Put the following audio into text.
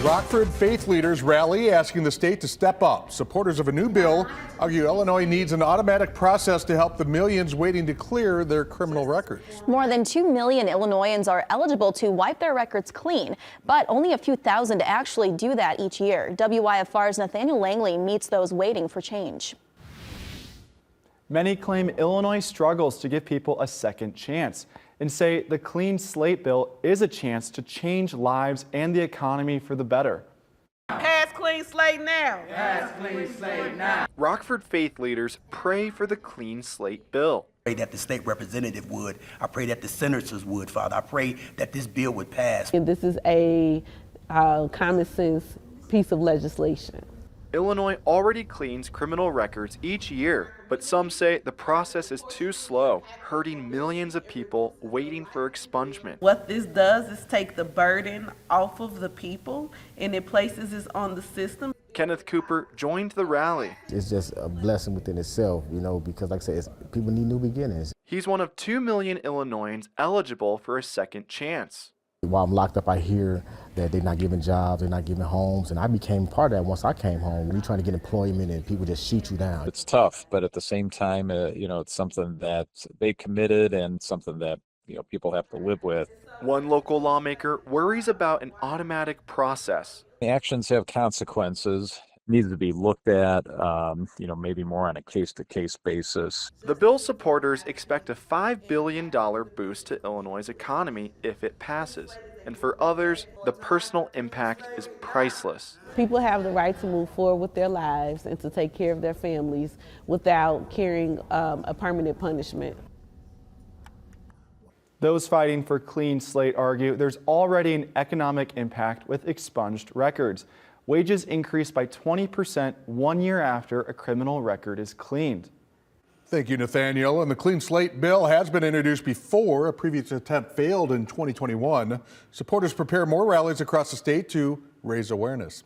Rockford faith leaders rally asking the state to step up. Supporters of a new bill argue Illinois needs an automatic process to help the millions waiting to clear their criminal records. More than 2 million Illinoisans are eligible to wipe their records clean, but only a few thousand actually do that each year. WYFR's Nathaniel Langley meets those waiting for change. Many claim Illinois struggles to give people a second chance and say the Clean Slate Bill is a chance to change lives and the economy for the better. Pass Clean Slate now. Pass Clean Slate now. Rockford faith leaders pray for the Clean Slate Bill. I pray that the state representative would. I pray that the senators would, Father. I pray that this bill would pass. And this is a common sense piece of legislation. Illinois already cleans criminal records each year, but some say the process is too slow, hurting millions of people waiting for expungement. What this does is take the burden off of the people and it places it on the system. Kenneth Cooper joined the rally. It's just a blessing within itself, because like I said, people need new beginnings. He's one of 2 million Illinoisans eligible for a second chance. While I'm locked up, I hear that they're not giving jobs, they're not giving homes, and I became part of that once I came home. When you're trying to get employment and people just shoot you down. It's tough, but at the same time, it's something that they committed and something that, people have to live with. One local lawmaker worries about an automatic process. The actions have consequences. Needs to be looked at, maybe more on a case-to-case basis. The bill's supporters expect a $5 billion boost to Illinois' economy if it passes. And for others, the personal impact is priceless. People have the right to move forward with their lives and to take care of their families without carrying a permanent punishment. Those fighting for Clean Slate argue there's already an economic impact with expunged records. Wages increase by 20% 1 year after a criminal record is cleaned. Thank you, Nathaniel. And the Clean Slate Bill has been introduced before. A previous attempt failed in 2021. Supporters prepare more rallies across the state to raise awareness.